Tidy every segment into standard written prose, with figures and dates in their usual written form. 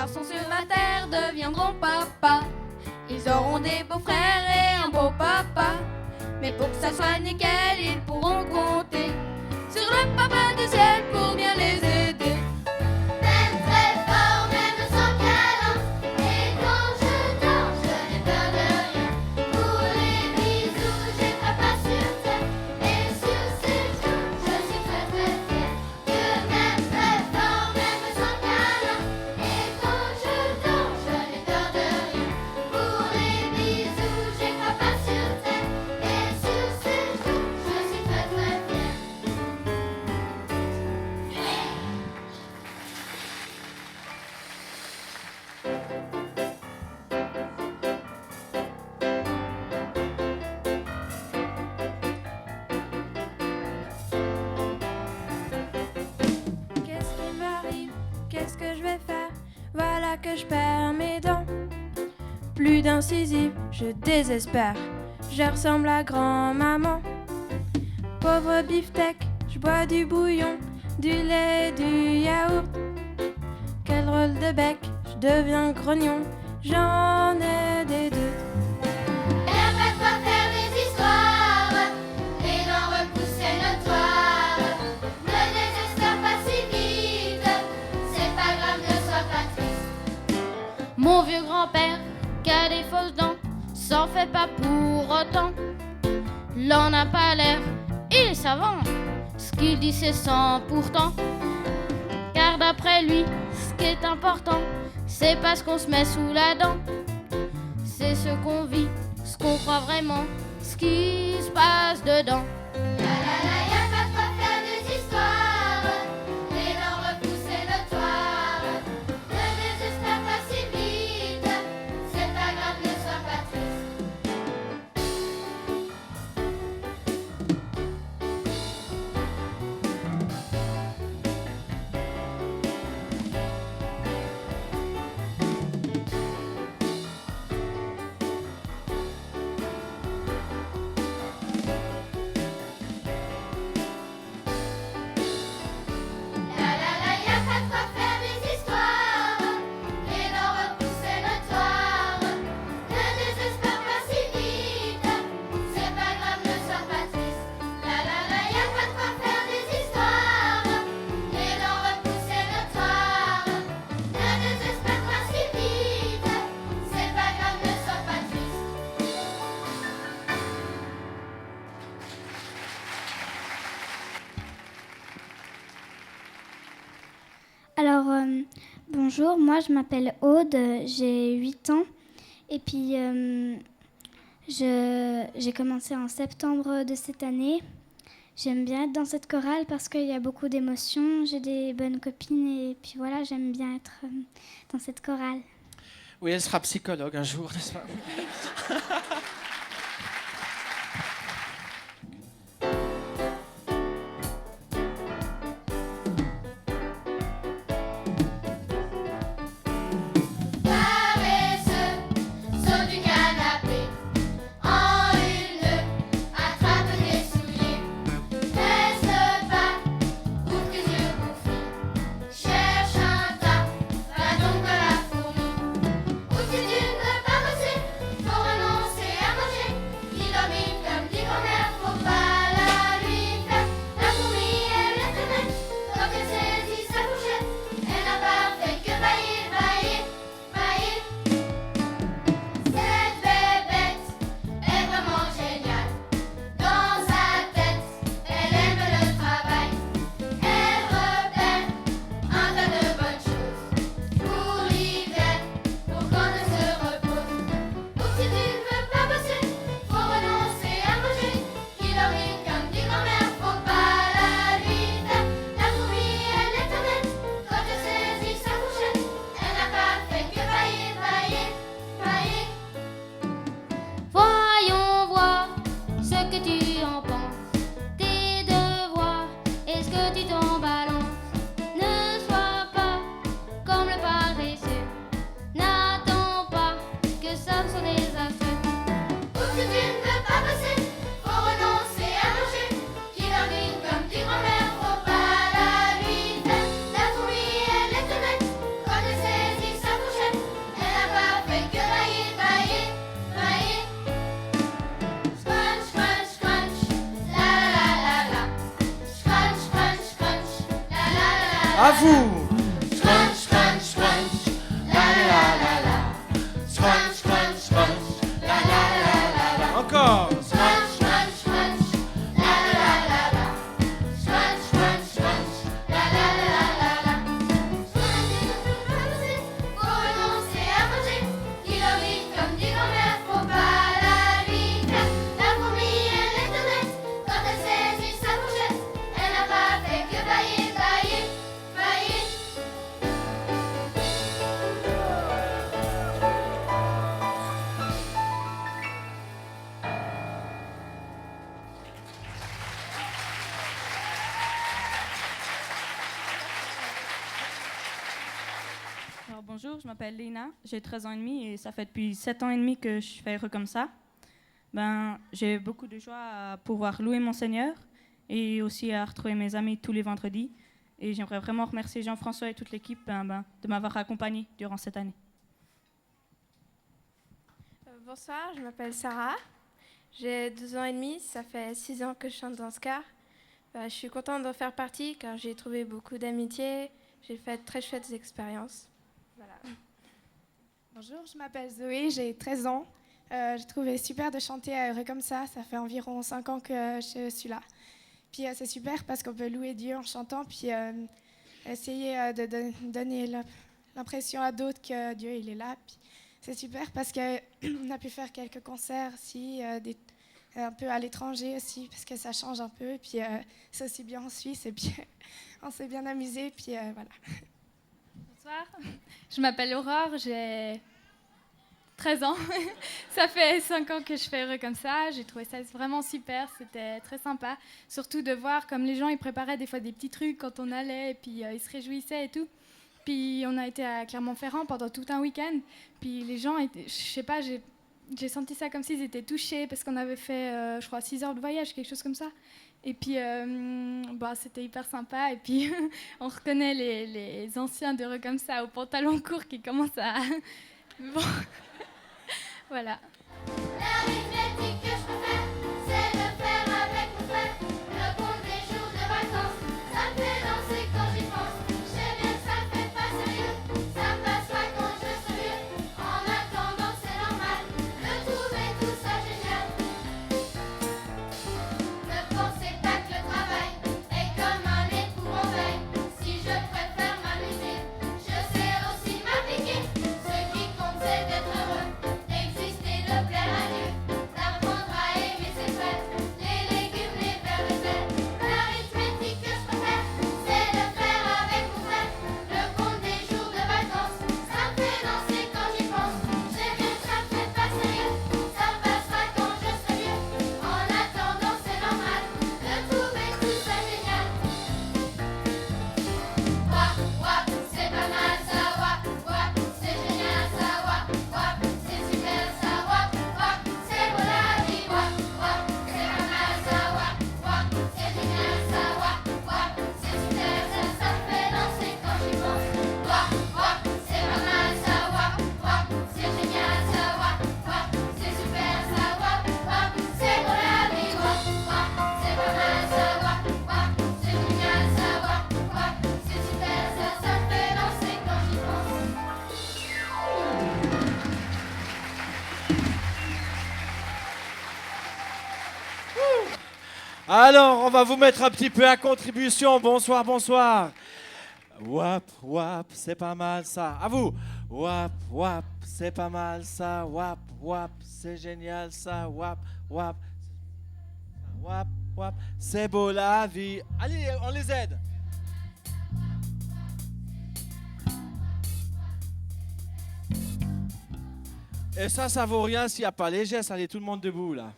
garçons sur la terre deviendront papa. Ils auront des beaux frères et un beau papa. Mais pour que ça soit nickel, ils pourront compter sur le papa du ciel pour bien les aider. Même très fort, même sans câlin. Et quand je dors, je n'ai peur de rien. Pour les bisous, j'ai papa sur terre. Et sur ses joues, je suis très très fière. Que même très fort, même sans câlin. Et quand je dors, je n'ai peur de rien. Pour les bisous, j'ai papa sur terre. Et sur ses joues, je suis très très fière. Qu'est-ce qui m'arrive? Qu'est-ce que je vais faire? Voilà que je perds mes dents. Plus d'incisives, je désespère. Je ressemble à grand-maman. Pauvre beefsteak, je bois du bouillon, du lait, du yaourt. Quel drôle de bec, je deviens grognon. J'en ai des doutes. Y'a pas de quoi faire des histoires et d'en repousser notoire. Ne désespère pas si vite, c'est pas grave, ne sois pas triste. Mon vieux grand-père qui a des fausses dents s'en fait pas pour autant. L'en a pas l'air, il est savant. Ce qu'il dit c'est sans pourtant. Car d'après lui, ce qui est important, c'est pas ce qu'on se met sous la dent. C'est ce qu'on vit, ce qu'on croit vraiment, ce qui se passe dedans. La la la, y'a pas de quoi faire des histoires et d'en repousser notoire. Ne désespère pas si vite, c'est pas grave, ne sois pas triste. La la la, y'a pas de quoi faire des histoires et d'en repousser notoire. Ne désespère pas si vite, c'est pas grave, ne sois pas triste. La la la, y'a pas de quoi faire des histoires et d'en repousser notoire. Ne désespère pas si vite, c'est pas grave, ne sois pas triste. Alors, bonjour, moi je m'appelle Aude, j'ai 8 ans et puis j'ai commencé en septembre de cette année. J'aime bien être dans cette chorale parce qu'il y a beaucoup d'émotions, j'ai des bonnes copines et puis voilà, j'aime bien être dans cette chorale. Oui, elle sera psychologue un jour, n'est-ce pas? Paresseux, saute du canapé, en une, attrape tes souliers. Reste pas, ouvre tes yeux bouffis, cherche un tas, va donc à la fourmi. Ou si tu ne veux pas bosser, faut renoncer à manger. À vous. Crunch, crunch, crunch, la la la la. Crunch, crunch, crunch, la la la la. Encore. Crunch, crunch, crunch, la la la la. Crunch, crunch, crunch, la la la la. Faut renoncer à manger, kilomètres comme dit grand-mère, faut pas la lui faire. La fourmi, elle est honnête, quand elle saisit sa fourchette, elle n'a pas fait que bailler, bailler, bailler. Alors bonjour, je m'appelle Léna, j'ai 13 ans et demi et ça fait depuis 7 ans et demi que je fais Heureux comme ça. J'ai beaucoup de joie à pouvoir louer mon Seigneur et aussi à retrouver mes amis tous les vendredis. Et j'aimerais vraiment remercier Jean-François et toute l'équipe de m'avoir accompagné durant cette année. Bonsoir, je m'appelle Sarah. J'ai 12 ans et demi, ça fait 6 ans que je chante dans ce car. Je suis contente d'en faire partie car j'ai trouvé beaucoup d'amitié, j'ai fait de très chouettes expériences. Voilà. Bonjour, je m'appelle Zoé, j'ai 13 ans. J'ai trouvé super de chanter à Heureux comme ça fait environ 5 ans que je suis là. Puis c'est super parce qu'on peut louer Dieu en chantant, puis essayer de donner l'impression à d'autres que Dieu il est là. Puis c'est super parce qu'on a pu faire quelques concerts aussi, un peu à l'étranger aussi, parce que ça change un peu. Puis c'est aussi bien en Suisse, et puis on s'est bien amusé, puis voilà. Bonsoir, je m'appelle Aurore, j'ai 13 ans. Ça fait 5 ans que je fais Heureux comme ça. J'ai trouvé ça vraiment super, c'était très sympa. Surtout de voir comme les gens ils préparaient des fois des petits trucs quand on allait, et puis ils se réjouissaient et tout. Puis on a été à Clermont-Ferrand pendant tout un week-end. Puis les gens, je sais pas, j'ai senti ça comme s'ils étaient touchés parce qu'on avait fait, je crois, 6 heures de voyage, quelque chose comme ça. Et puis, c'était hyper sympa. Et puis, on reconnaît les anciens d'Heureux comme ça, aux pantalons courts qui commencent à... Bon, voilà. L'arithmétique que je préfère, c'est de faire avec mon frère le compte des jours de vacances. Ça me fait danser quand j'y pense. Je sais bien que ça me fait pas sérieux. Ça me passe pas quand je serai vieux. En attendant, c'est normal de trouver tout ça génial. Ne pensez pas que le travail est comme un épouvantail. Si je préfère m'amuser, je sais aussi m'appliquer. Ce qui compte, c'est d'être heureux, d'exister, de plaire à Dieu, d'apprendre à aimer ses frères, les légumes, les verres, les ailes. L'arithmétique que je préfère, c'est de faire avec mon frère le compte des jours de vacances. Ça me fait danser quand j'y pense. Je sais bien que ça me fait pas sérieux. Ça passera quand je serai vieux. En attendant, c'est normal de trouver tout ça génial. Wap, wap, c'est pas mal ça, wap, wap, c'est génial ça, wap, wap, c'est super ça, wap, wap, c'est beau la vie, wap, wap, c'est pas mal ça, wap, wap, c'est génial ça, wap, wap, c'est super ça, ça me fait danser quand j'y pense. Wap, wap, c'est pas mal ça, wap, wap, c'est génial ça, wap, wap, c'est super ça, wap, wap, c'est beau la vie, wap, wap, c'est pas mal ça, wap, wap, c'est génial ça, wap, wap, c'est super ça, ça me fait danser quand j'y pense. Alors, on va vous mettre un petit peu à contribution. Bonsoir, bonsoir. Wap, wap, c'est pas mal ça. À vous. Wap, wap, c'est pas mal ça. Wap, wap, c'est génial ça. Wap, wap. Wap, wap, c'est beau la vie. Allez, on les aide. Et ça vaut rien s'il n'y a pas les gestes. Allez, tout le monde debout là.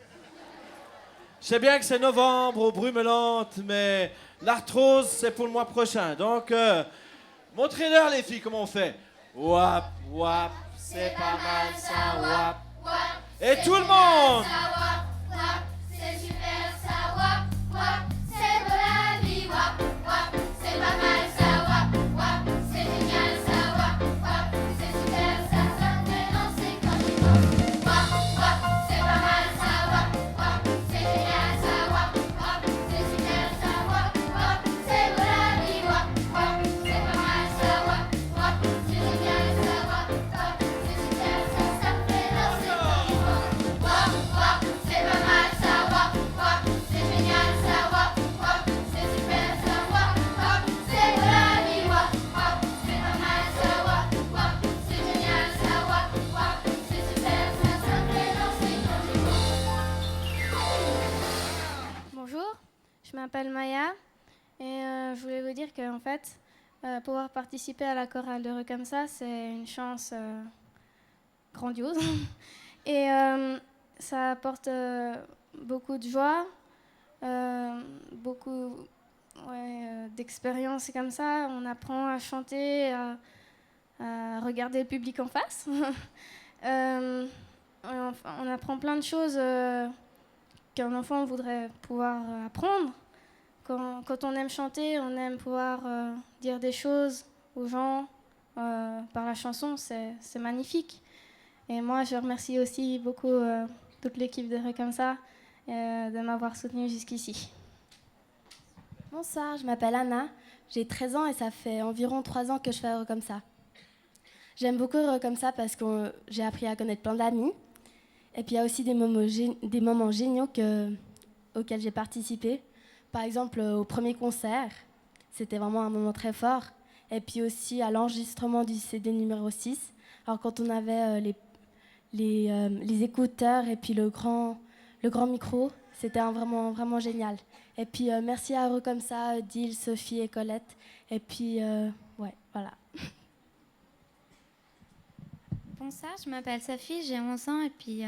Je sais bien que c'est novembre aux brumes lentes, mais l'arthrose, c'est pour le mois prochain. Donc, montrez-leur, les filles, comment on fait. Wap, wap, c'est pas mal ça, wap. Wap, Et tout le monde. ça, wap, wap, c'est super ça, wap, wap, c'est beau la vie, wap, wap, c'est pas mal ça, wap, wap, c'est génial ça, wap, wap, c'est super ça, ça me fait danser quand j'y pense. Wap, wap, c'est pas mal ça, wap, wap, c'est génial ça, wap, wap, c'est super ça, wap, wap, c'est beau la vie, wap, wap, c'est m'appelle Maya et je voulais vous dire qu'en fait, pouvoir participer à la chorale de Heureux comme ça, c'est une chance grandiose. Et ça apporte beaucoup de joie, beaucoup d'expérience comme ça. On apprend à chanter, à regarder le public en face. On apprend plein de choses qu'un enfant voudrait pouvoir apprendre. Quand on aime chanter, on aime pouvoir dire des choses aux gens par la chanson, c'est magnifique. Et moi, je remercie aussi beaucoup toute l'équipe de Heureux comme ça de m'avoir soutenue jusqu'ici. Bonsoir, je m'appelle Anna, j'ai 13 ans et ça fait environ 3 ans que je fais Heureux comme ça. J'aime beaucoup Heureux comme ça parce que j'ai appris à connaître plein d'amis. Et puis il y a aussi des moments géniaux auxquels j'ai participé. Par exemple, au premier concert, c'était vraiment un moment très fort. Et puis aussi à l'enregistrement du CD numéro 6. Alors quand on avait les écouteurs et puis le grand micro, c'était vraiment, vraiment génial. Et puis merci à Heureux comme ça, Dil, Sophie et Colette. Et puis, voilà. Bonsoir, je m'appelle Sophie, j'ai 11 ans et puis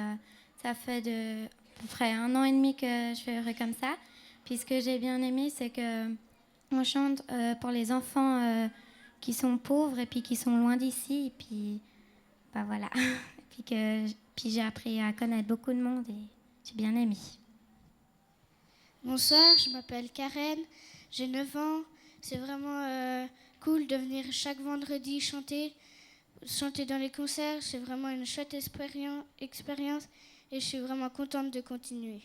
ça fait à peu près 1 an et demi que je fais Heureux comme ça. Puis ce que j'ai bien aimé, c'est qu'on chante pour les enfants qui sont pauvres et puis qui sont loin d'ici. Et puis, voilà. Puis j'ai appris à connaître beaucoup de monde et j'ai bien aimé. Bonsoir, je m'appelle Karen, j'ai 9 ans. C'est vraiment cool de venir chaque vendredi chanter dans les concerts. C'est vraiment une chouette expérience et je suis vraiment contente de continuer.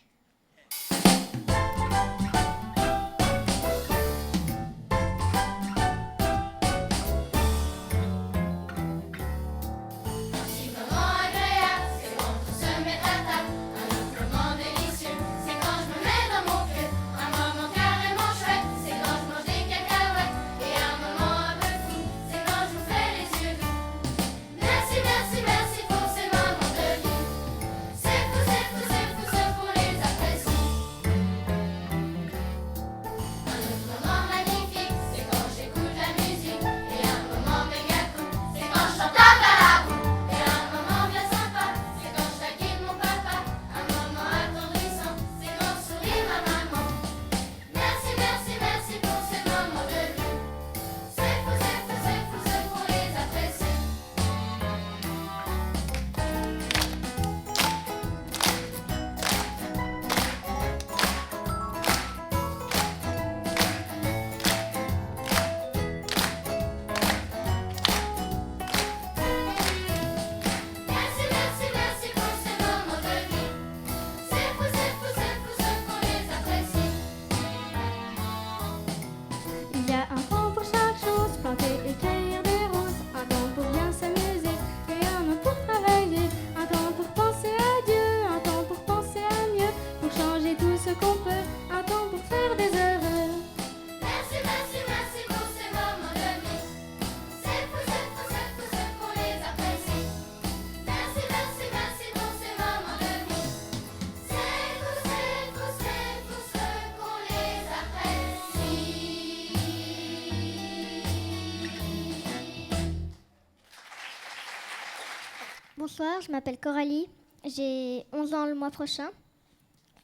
Bonsoir, je m'appelle Coralie, j'ai 11 ans le mois prochain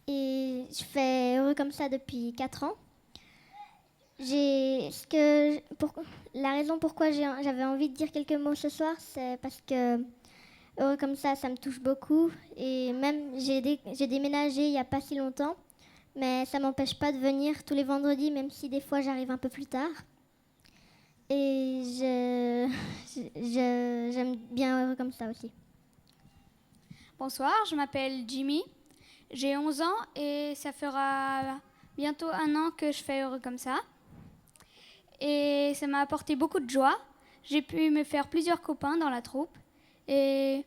et je fais Heureux comme ça depuis 4 ans. La raison pourquoi j'avais envie de dire quelques mots ce soir, c'est parce que Heureux comme ça me touche beaucoup et même j'ai déménagé il n'y a pas si longtemps, mais ça ne m'empêche pas de venir tous les vendredis, même si des fois j'arrive un peu plus tard. Et j'aime bien Heureux comme ça aussi. Bonsoir, je m'appelle Jimmy, j'ai 11 ans et ça fera bientôt 1 an que je fais Heureux comme ça. Et ça m'a apporté beaucoup de joie. J'ai pu me faire plusieurs copains dans la troupe et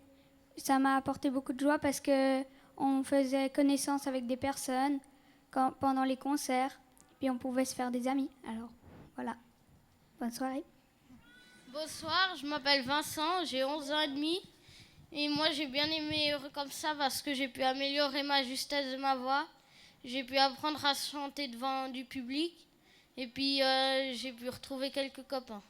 ça m'a apporté beaucoup de joie parce qu'on faisait connaissance avec des personnes pendant les concerts puis on pouvait se faire des amis. Alors voilà, bonne soirée. Bonsoir, je m'appelle Vincent, j'ai 11 ans et demi. Et moi, j'ai bien aimé Heureux comme ça parce que j'ai pu améliorer ma justesse de ma voix. j'ai pu apprendre à chanter devant du public. Et puis, j'ai pu retrouver quelques copains.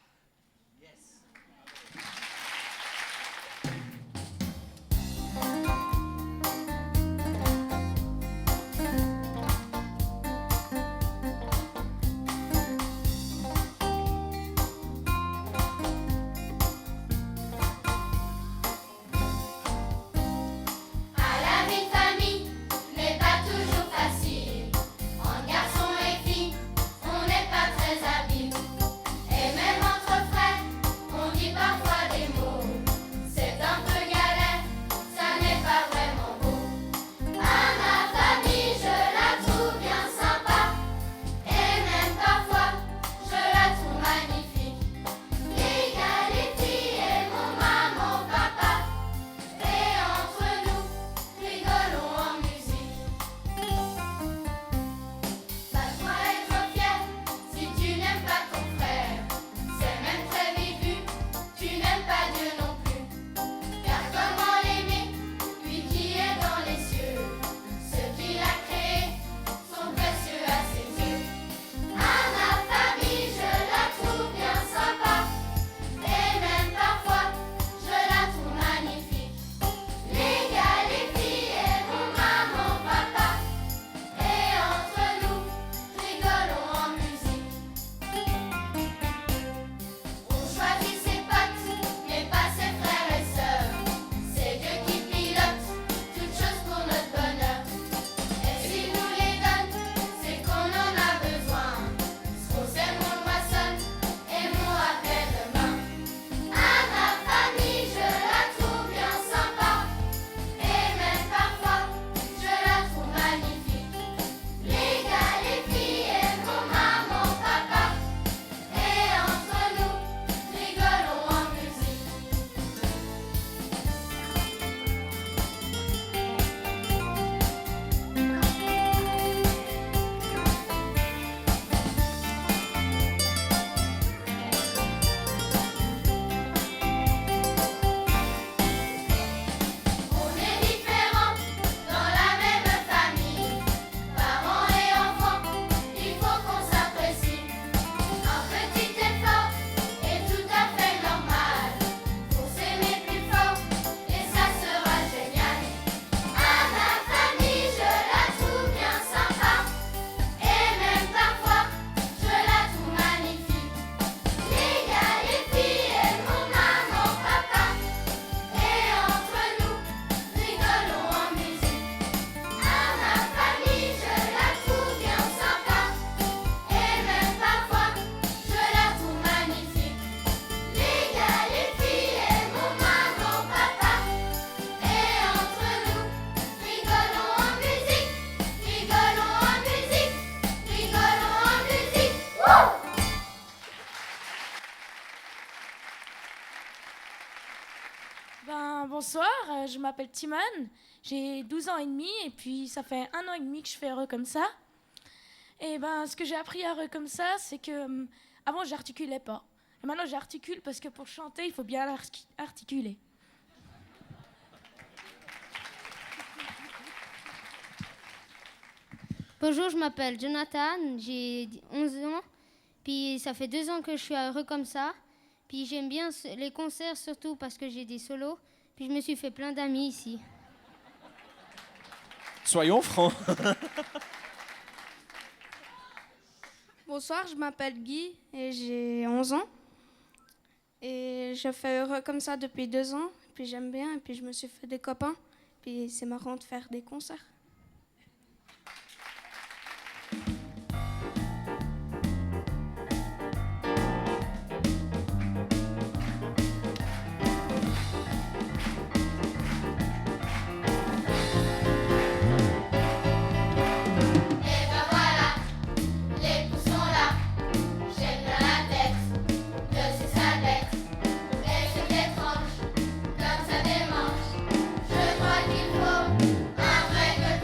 Bonsoir, je m'appelle Timone, j'ai 12 ans et demi et puis ça fait 1 an et demi que je fais Heureux comme ça. Et ce que j'ai appris à Heureux comme ça, c'est que avant j'articulais pas. Et maintenant j'articule parce que pour chanter, il faut bien articuler. Bonjour, je m'appelle Jonathan, j'ai 11 ans, puis ça fait 2 ans que je suis Heureux comme ça. Puis j'aime bien les concerts surtout parce que j'ai des solos. Puis je me suis fait plein d'amis ici. Soyons francs. Bonsoir, je m'appelle Guy et j'ai 11 ans. Et je fais Heureux comme ça depuis 2 ans. Puis j'aime bien et puis je me suis fait des copains. Puis c'est marrant de faire des concerts. Je crois qu'il faut un vrai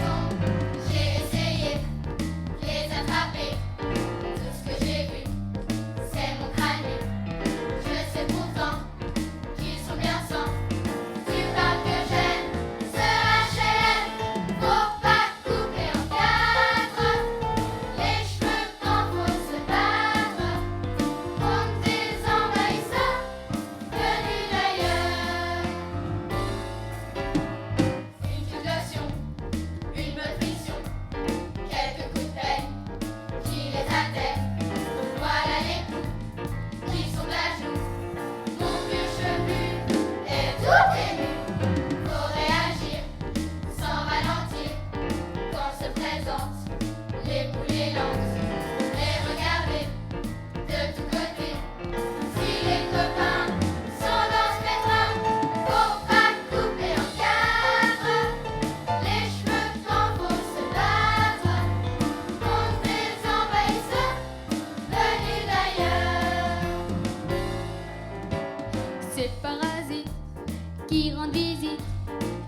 qui rendent visite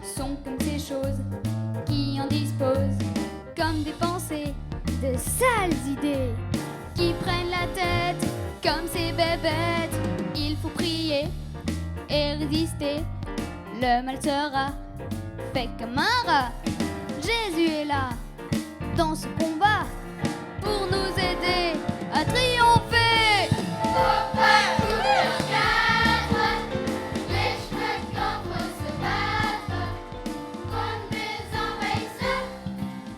sont comme ces choses qui en disposent, comme des pensées, de sales idées qui prennent la tête comme ces bébêtes. Il faut prier et résister, le mal sera fait comme un rat. Jésus est là dans ce combat pour nous aider à triompher. Faut pas couper en quatre, les cheveux contre se battre contre des envahisseurs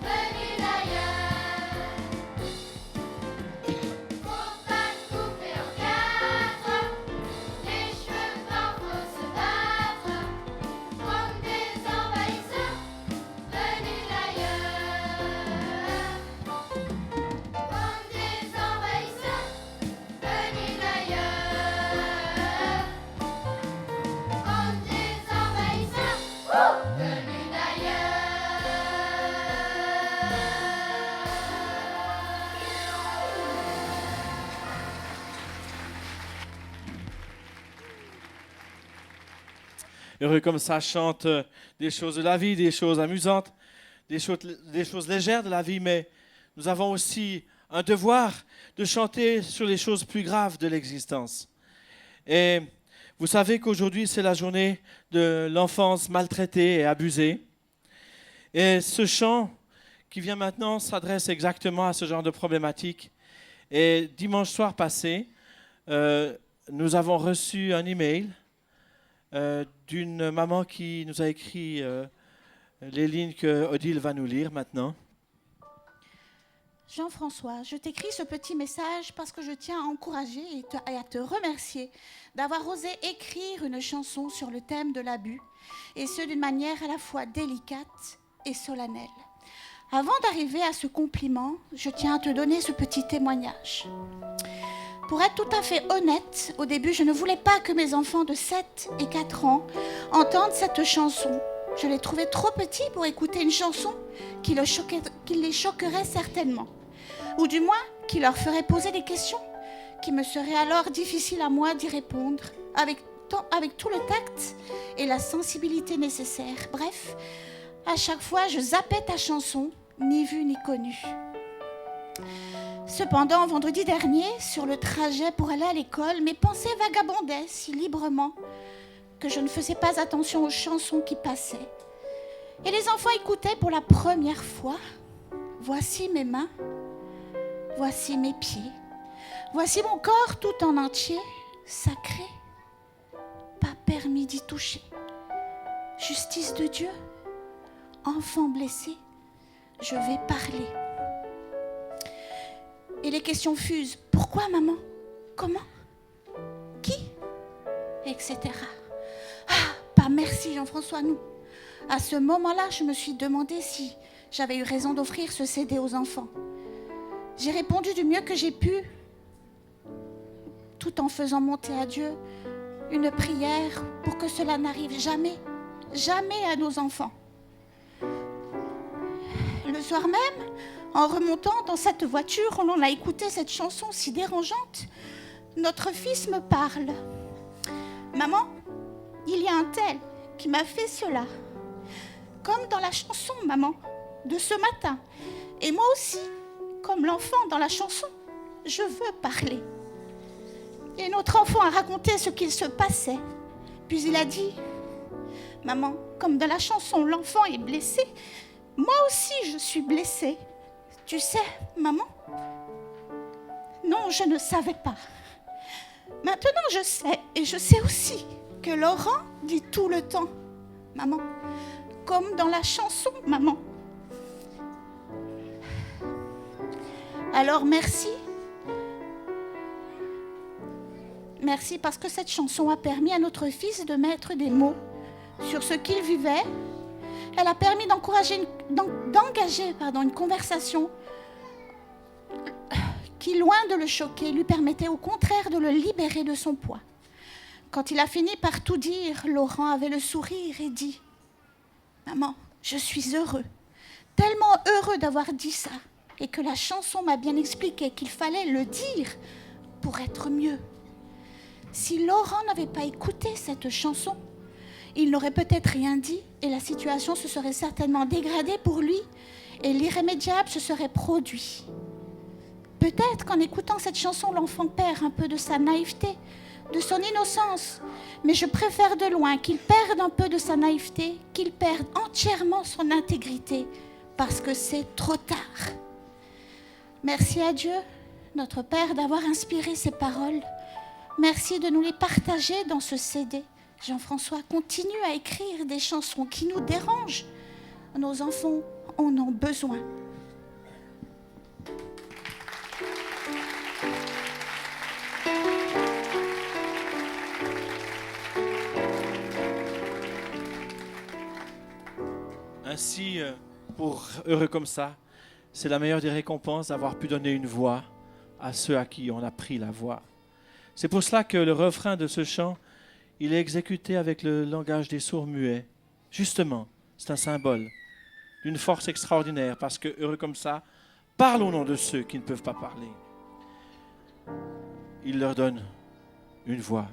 venus d'ailleurs. Faut pas couper en quatre, les cheveux contre se battre contre des envahisseurs venus d'ailleurs. Contre des envahisseurs venus d'ailleurs. Contre des envahisseurs venus d'ailleurs. Heureux comme ça chante des choses de la vie, des choses amusantes, des choses légères de la vie, mais nous avons aussi un devoir de chanter sur les choses plus graves de l'existence. Et vous savez qu'aujourd'hui, c'est la journée de l'enfance maltraitée et abusée. Et ce chant qui vient maintenant s'adresse exactement à ce genre de problématique. Et dimanche soir passé, nous avons reçu un email d'une maman qui nous a écrit les lignes que Odile va nous lire maintenant. Jean-François, je t'écris ce petit message parce que je tiens à encourager et à te remercier d'avoir osé écrire une chanson sur le thème de l'abus, et ce d'une manière à la fois délicate et solennelle. Avant d'arriver à ce compliment, je tiens à te donner ce petit témoignage. Pour être tout à fait honnête, au début, je ne voulais pas que mes enfants de 7 et 4 ans entendent cette chanson. Je les trouvais trop petits pour écouter une chanson qui les choquerait certainement, ou du moins qui leur ferait poser des questions qui me seraient alors difficiles à moi d'y répondre avec tout le tact et la sensibilité nécessaires. Bref, à chaque fois, je zappais ta chanson, ni vue ni connue. Cependant, vendredi dernier, sur le trajet pour aller à l'école, mes pensées vagabondaient si librement que je ne faisais pas attention aux chansons qui passaient. Et les enfants écoutaient pour la première fois « Voici mes mains, voici mes pieds, voici mon corps tout en entier, sacré, pas permis d'y toucher. Justice de Dieu, enfant blessé, je vais parler. » Et les questions fusent. Pourquoi, maman? Comment? Qui? Etc. Ah, pas merci, Jean-François, nous. À ce moment-là, je me suis demandé si j'avais eu raison d'offrir ce CD aux enfants. J'ai répondu du mieux que j'ai pu, tout en faisant monter à Dieu une prière pour que cela n'arrive jamais, jamais à nos enfants. Le soir même, en remontant dans cette voiture, où l'on a écouté cette chanson si dérangeante, notre fils me parle. « Maman, il y a un tel qui m'a fait cela. Comme dans la chanson, maman, de ce matin. Et moi aussi, comme l'enfant dans la chanson, je veux parler. » Et notre enfant a raconté ce qu'il se passait. Puis il a dit, « Maman, comme dans la chanson, l'enfant est blessé, moi aussi je suis blessée. Tu sais, maman? Non, je ne savais pas. Maintenant, je sais, et je sais aussi que Laurent dit tout le temps, maman, comme dans la chanson, maman. Alors, merci. Merci parce que cette chanson a permis à notre fils de mettre des mots sur ce qu'il vivait. Elle a permis d'engager une conversation qui, loin de le choquer, lui permettait au contraire de le libérer de son poids. Quand il a fini par tout dire, Laurent avait le sourire et dit « Maman, je suis heureux, tellement heureux d'avoir dit ça, et que la chanson m'a bien expliqué qu'il fallait le dire pour être mieux. Si Laurent n'avait pas écouté cette chanson, il n'aurait peut-être rien dit et la situation se serait certainement dégradée pour lui et l'irrémédiable se serait produit. Peut-être qu'en écoutant cette chanson, l'enfant perd un peu de sa naïveté, de son innocence. Mais je préfère de loin qu'il perde un peu de sa naïveté, qu'il perde entièrement son intégrité, parce que c'est trop tard. Merci à Dieu, notre Père, d'avoir inspiré ces paroles. Merci de nous les partager dans ce CD. Jean-François continue à écrire des chansons qui nous dérangent. Nos enfants en ont besoin. Ainsi, pour Heureux comme ça, c'est la meilleure des récompenses d'avoir pu donner une voix à ceux à qui on a pris la voix. C'est pour cela que le refrain de ce chant, il est exécuté avec le langage des sourds-muets. Justement, c'est un symbole d'une force extraordinaire, parce que Heureux comme ça parle au nom de ceux qui ne peuvent pas parler. Il leur donne une voix.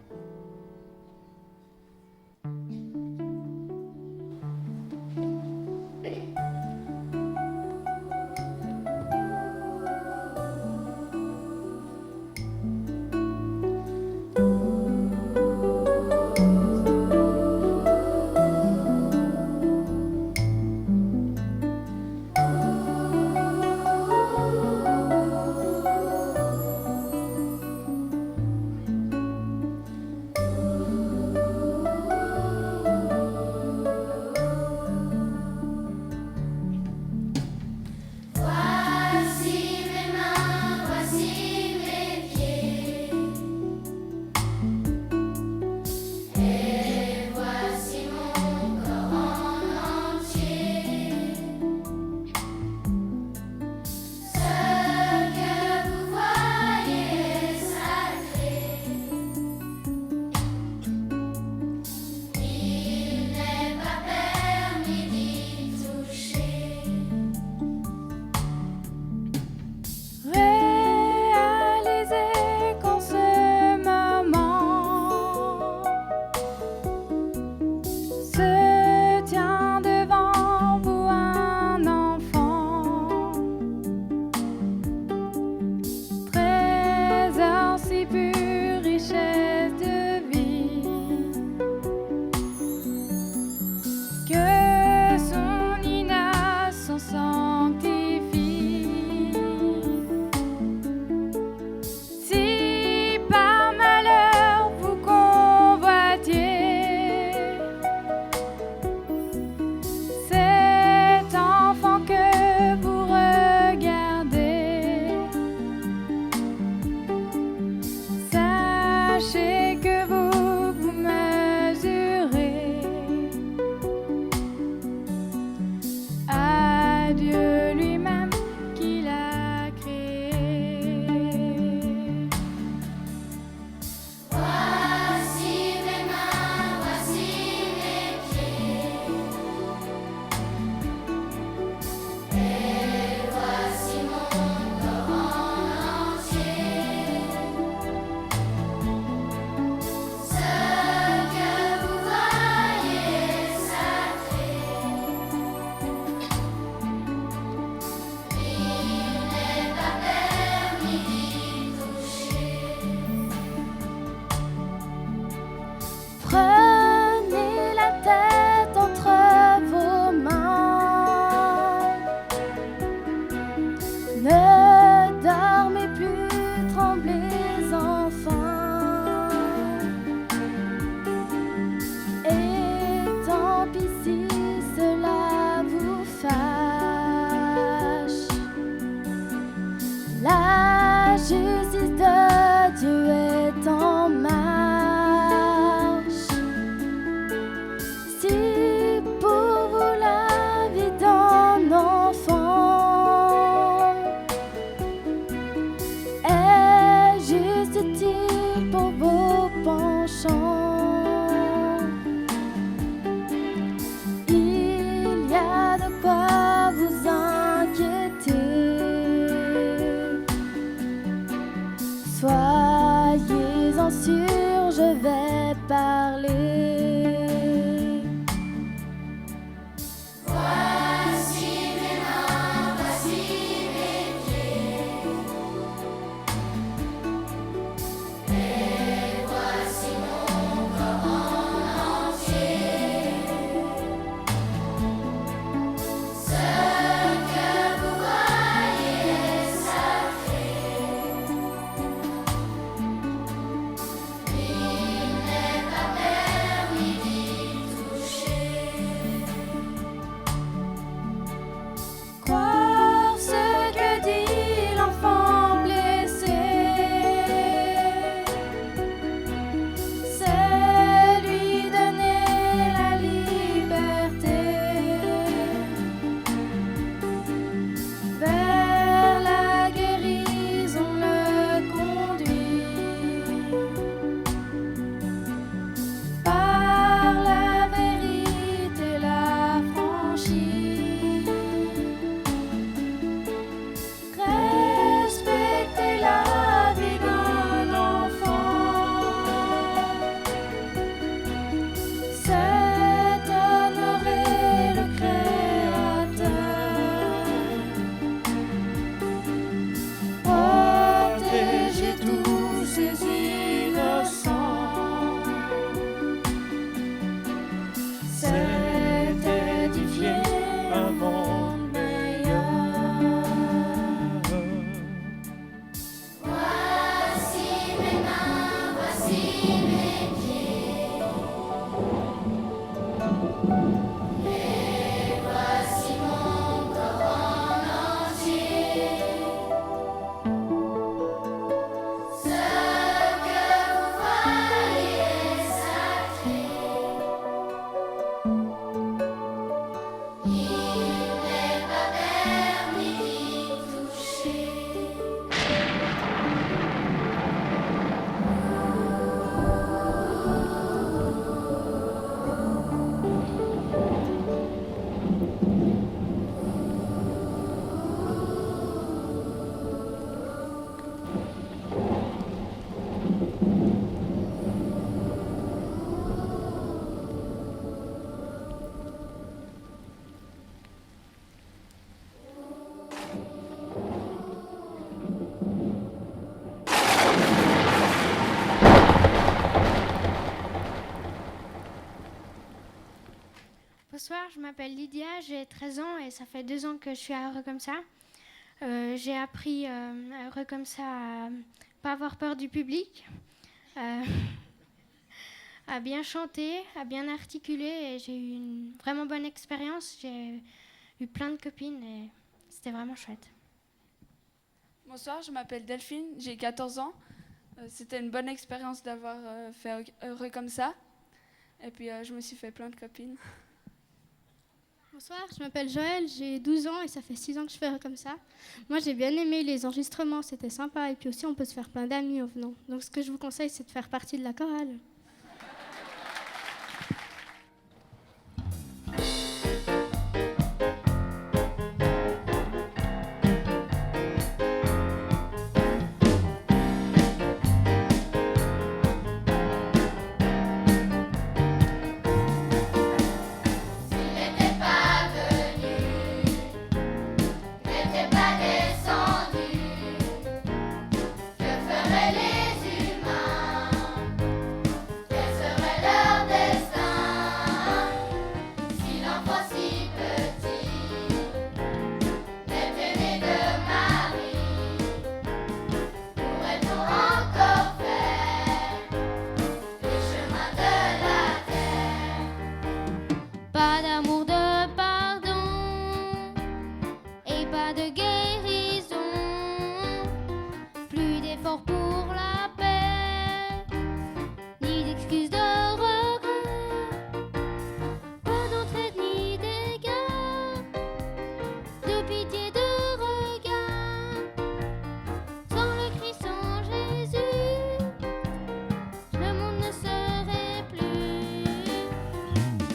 Bonsoir, je m'appelle Lydia, j'ai 13 ans et ça fait 2 ans que je suis à Heureux comme ça. J'ai appris à Heureux comme ça à pas avoir peur du public, à bien chanter, à bien articuler et j'ai eu une vraiment bonne expérience. J'ai eu plein de copines et c'était vraiment chouette. Bonsoir, je m'appelle Delphine, j'ai 14 ans. C'était une bonne expérience d'avoir fait Heureux comme ça. Et puis je me suis fait plein de copines. Bonsoir, je m'appelle Joël, j'ai 12 ans et ça fait 6 ans que je fais comme ça. Moi j'ai bien aimé les enregistrements, c'était sympa et puis aussi on peut se faire plein d'amis en venant. Donc ce que je vous conseille c'est de faire partie de la chorale. Pas d'amour, de pardon et pas de guérison. Plus d'efforts pour la paix, ni d'excuses de regret. Pas d'entraide ni d'égard, de pitié, de regard. Sans le Christ, sans Jésus, le monde ne serait plus.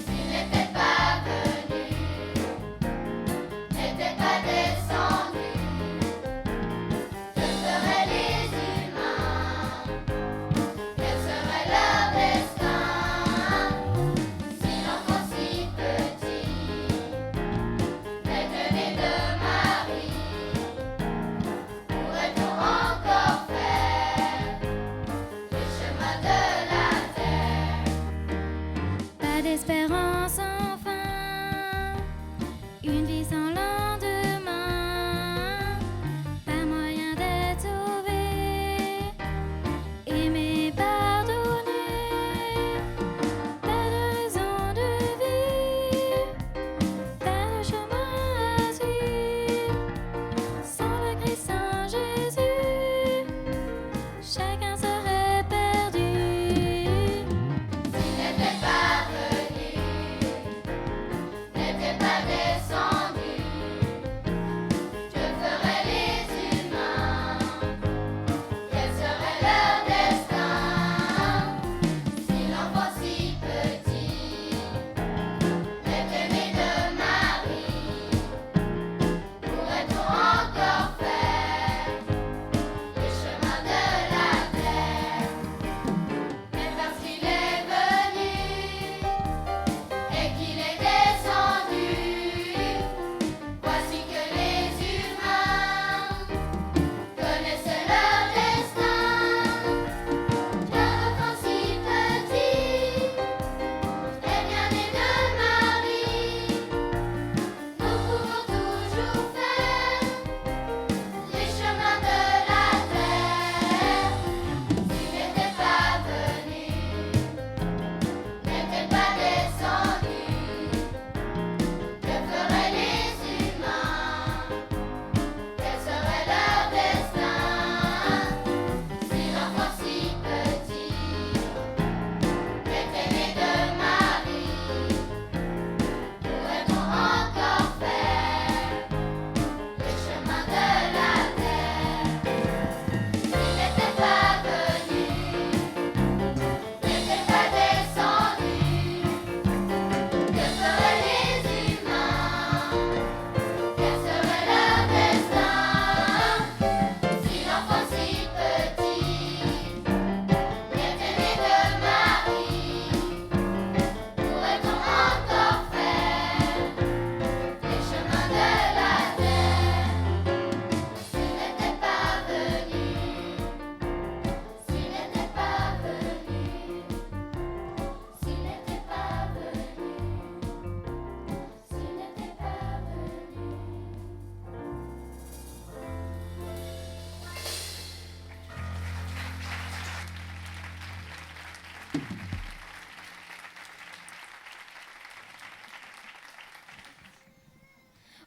S'il n'était pas venu.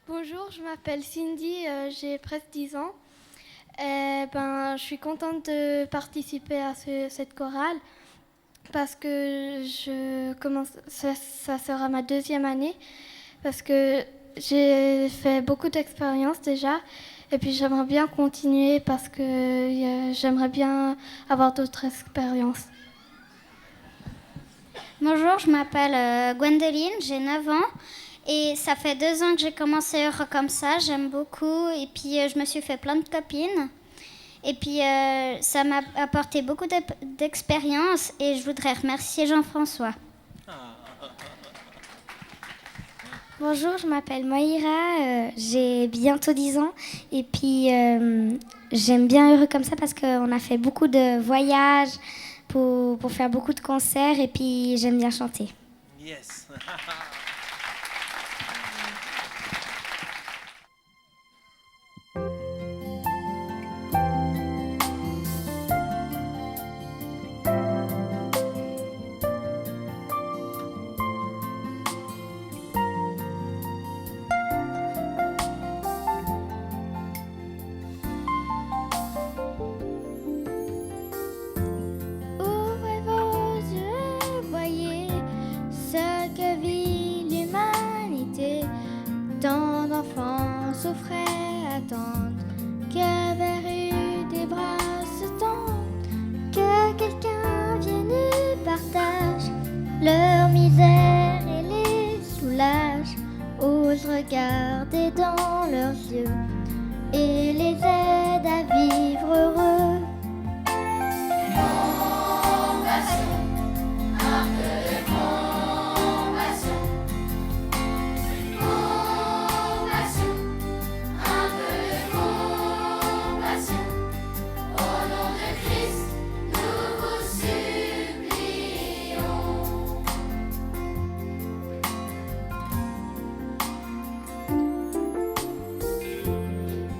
Bonjour, je m'appelle Cindy, j'ai presque 10 ans. Je suis contente de participer à cette chorale parce que ça sera ma 2e année, parce que j'ai fait beaucoup d'expériences déjà, et puis j'aimerais bien continuer parce que j'aimerais bien avoir d'autres expériences. Bonjour, je m'appelle Gwendoline, j'ai 9 ans. Et ça fait 2 ans que j'ai commencé comme ça, j'aime beaucoup. Et puis je me suis fait plein de copines. Et puis ça m'a apporté beaucoup d'expérience. Et je voudrais remercier Jean-François. Bonjour, je m'appelle Moïra, j'ai bientôt 10 ans. Et puis j'aime bien Heureux comme ça parce qu'on a fait beaucoup de voyages pour faire beaucoup de concerts. Et puis j'aime bien chanter. Yes. Ouvrez vos yeux, voyez ce que vit l'humanité. Tant d'enfants souffraient, attendent que vers eux des bras se tendent, que quelqu'un vienne et partage leur misère et les soulage, ose regarder dans leurs yeux et les aide à vivre heureux. Compassion, un peu de compassion. Compassion, un peu de compassion. Au nom de Christ, nous vous supplions.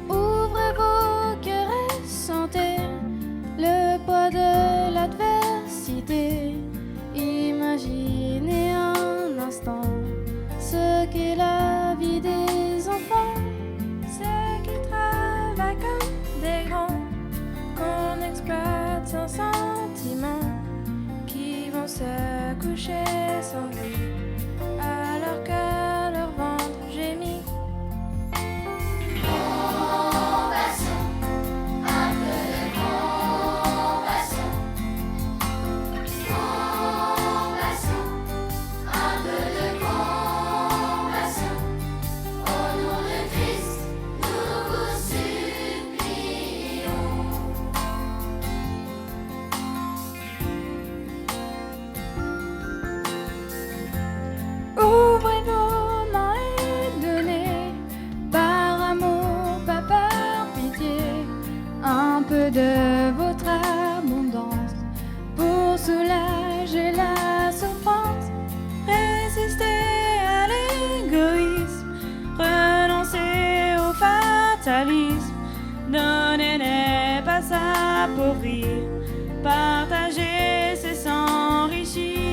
Ouvrez vos cœurs et sentez le poids de l'adversité. Imaginez un instant ce qu'est la vie des enfants, ceux qui travaillent comme des grands, qu'on exploite sans sentiment, qui vont se coucher sans bruit alors que leur ventre gémit. Compassion, un peu de compassion. Compassion, un peu de compassion. Au nom de Christ, nous vous supplions. Ouvrez vos mains et donnez, par amour, pas par pitié, un peu de votre abondance pour soulager la souffrance. Résistez à l'égoïsme, renoncez au fatalisme, donnez n'est pas s'appauvrir, partagez c'est s'enrichir.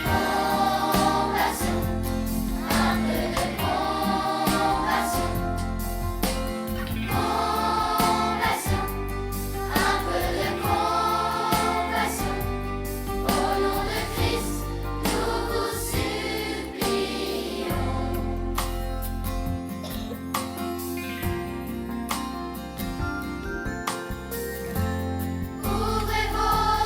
Compassion, un peu de compassion. Compassion, un peu de compassion. Au nom de Christ, nous vous supplions. Ouvrez vos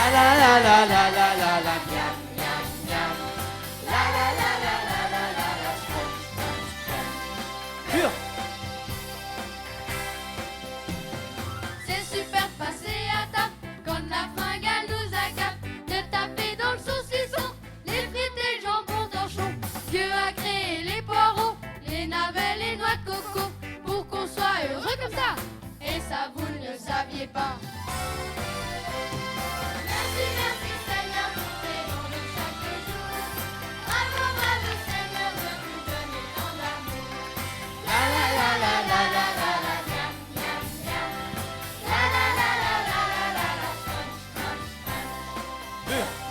La la la la la la la la, miam miam miam. La la la la la la la la, scrunch scrunch scrunch. Pur. C'est super passé à table quand la fringale nous agape de taper dans le saucisson, les frites et le jambon torchon. Dieu a créé les poireaux, les navets, les noix de coco pour qu'on soit heureux comme ça. Et ça vous ne le saviez pas. Merci, merci Seigneur pour tes dons de chaque jour. Bravo, bravo Seigneur de nous donner tant d'amour. La la la la la la la la, miam miam miam. La la la la la la la la, scrunch scrunch scrunch.